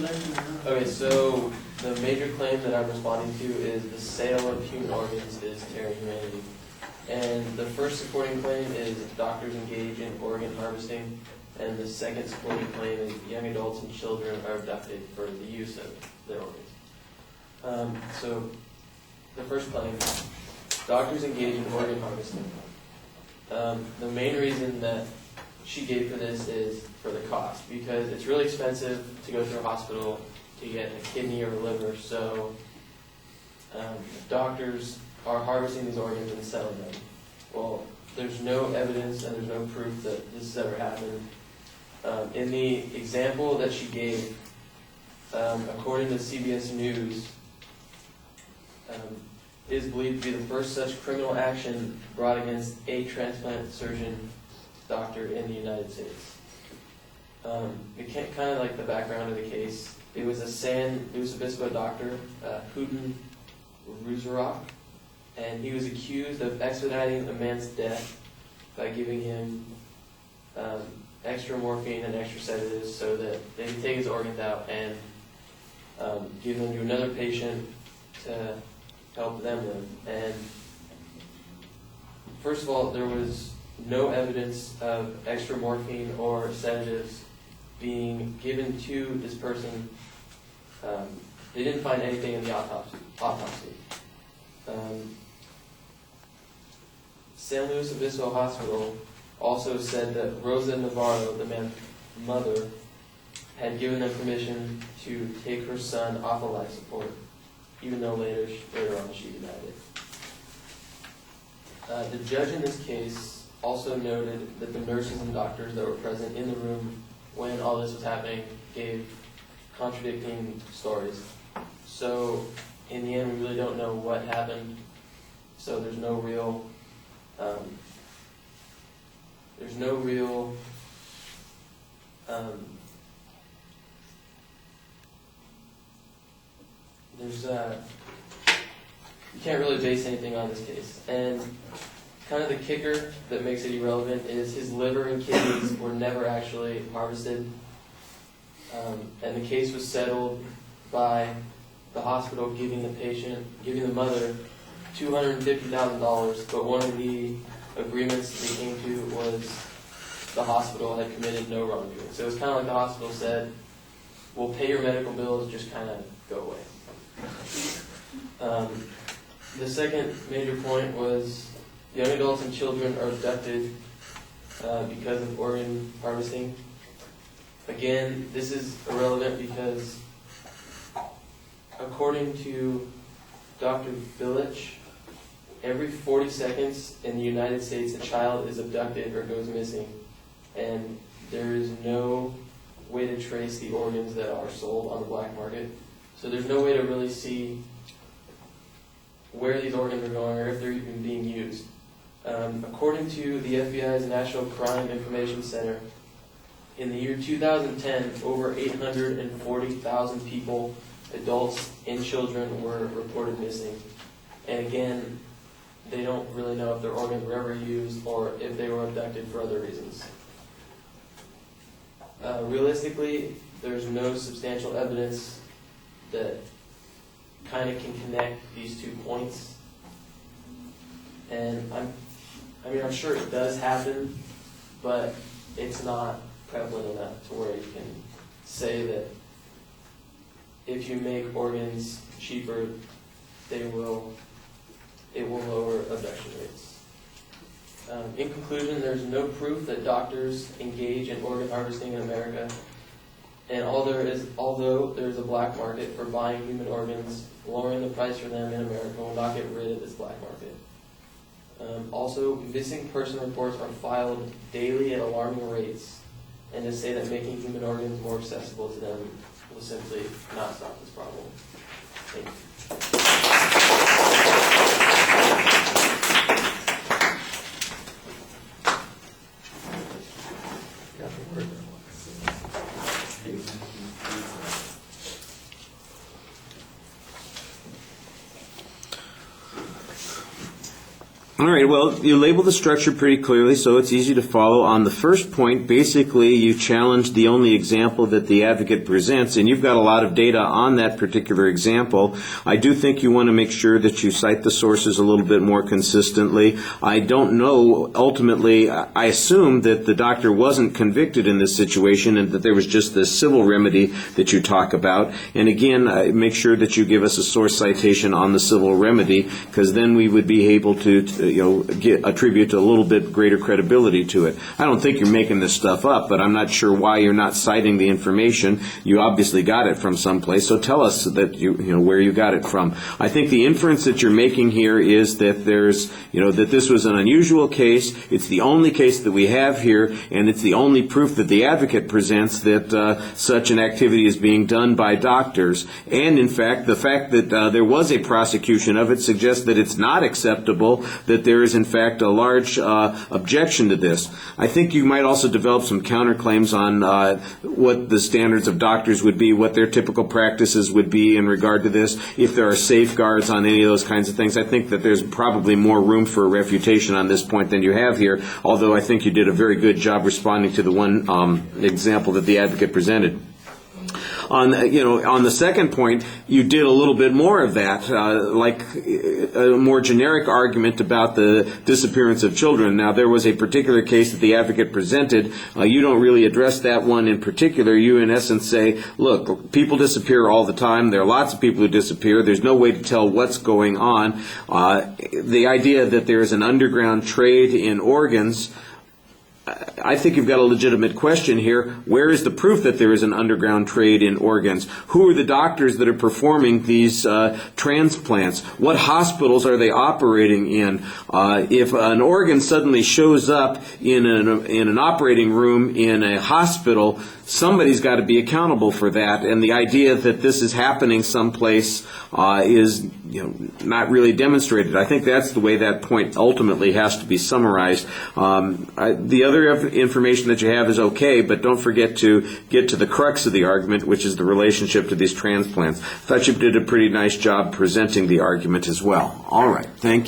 Okay, so the major claim that I'm responding to is the sale of human organs is tearing humanity. And the first supporting claim is doctors engage in organ harvesting, and the second supporting claim is young adults and children are abducted for the use of their organs. So the first claim, doctors engage in organ harvesting. The main reason that she gave for this is for the cost, because it's really expensive to go to a hospital to get a kidney or a liver, so doctors are harvesting these organs and selling them. Well, there's no evidence and there's no proof that this has ever happened. In the example that she gave, according to CBS News, is believed to be the first such criminal action brought against a transplant surgeon doctor in the United States. Kind of like the background of the case, it was a San Luis Obispo doctor, Houghton Ruzarok, and he was accused of expediting a man's death by giving him extra morphine and extra sedatives so that they could take his organs out and give them to another patient to help them live. And first of all, there was no evidence of extra morphine or sedatives being given to this person. They didn't find anything in the autopsy. San Luis Obispo Hospital also said that Rosa Navarro, the man's mother, had given them permission to take her son off of life support, even though later on she denied it. The judge in this case also noted that the nurses and doctors that were present in the room when all this was happening gave contradicting stories. So in the end, we really don't know what happened. So there's no real you can't really base anything on this case. And kind of the kicker that makes it irrelevant is his liver and kidneys were never actually harvested. And the case was settled by the hospital giving the mother $250,000, but one of the agreements they came to was the hospital had committed no wrongdoing. So it was kind of like the hospital said, we'll pay your medical bills, just kind of go away. The second major point was young adults and children are abducted because of organ harvesting. Again, this is irrelevant because according to Dr. Village, every 40 seconds in the United States a child is abducted or goes missing, and there is no way to trace the organs that are sold on the black market. So there's no way to really see where these organs are going or if they're even being used. According to the FBI's National Crime Information Center, in the year 2010, over 840,000 people, adults and children, were reported missing. And again, they don't really know if their organs were ever used or if they were abducted for other reasons. Realistically, there's no substantial evidence that kind of can connect these 2 points. And I'm sure it does happen, but it's not prevalent enough to where you can say that if you make organs cheaper, it will lower abduction rates. In conclusion, there's no proof that doctors engage in organ harvesting in America, and although there is a black market for buying human organs, lowering the price for them in America will not get rid of this black market. Also, missing person reports are filed daily at alarming rates, and to say that making human organs more accessible to them will simply not stop this problem. Thank you. All right, well, you label the structure pretty clearly, so it's easy to follow. On the first point, basically, you challenge the only example that the advocate presents, and you've got a lot of data on that particular example. I do think you want to make sure that you cite the sources a little bit more consistently. I don't know, ultimately, I assume that the doctor wasn't convicted in this situation and that there was just this civil remedy that you talk about. And again, make sure that you give us a source citation on the civil remedy, because then we would be able to attribute a little bit greater credibility to it. I don't think you're making this stuff up, but I'm not sure why you're not citing the information. You obviously got it from someplace, so tell us that where you got it from. I think the inference that you're making here is that that this was an unusual case. It's the only case that we have here, and it's the only proof that the advocate presents that such an activity is being done by doctors. And in fact, the fact that there was a prosecution of it suggests that it's not acceptable, that there is in fact a large objection to this. I think you might also develop some counterclaims on what the standards of doctors would be, what their typical practices would be in regard to this, if there are safeguards on any of those kinds of things. I think that there's probably more room for a refutation on this point than you have here, although I think you did a very good job responding to the one example that the advocate presented. On the second point, you did a little bit more of that, like a more generic argument about the disappearance of children. Now, there was a particular case that the advocate presented. You don't really address that one in particular. You, in essence, say, look, people disappear all the time. There are lots of people who disappear. There's no way to tell what's going on. The idea that there is an underground trade in organs, I think you've got a legitimate question here. Where is the proof that there is an underground trade in organs? Who are the doctors that are performing these transplants? What hospitals are they operating in? If an organ suddenly shows up in an operating room in a hospital, somebody's got to be accountable for that. And the idea that this is happening someplace is not really demonstrated. I think that's the way that point ultimately has to be summarized. The other information that you have is okay, but don't forget to get to the crux of the argument, which is the relationship to these transplants. I thought you did a pretty nice job presenting the argument as well. All right, thank you.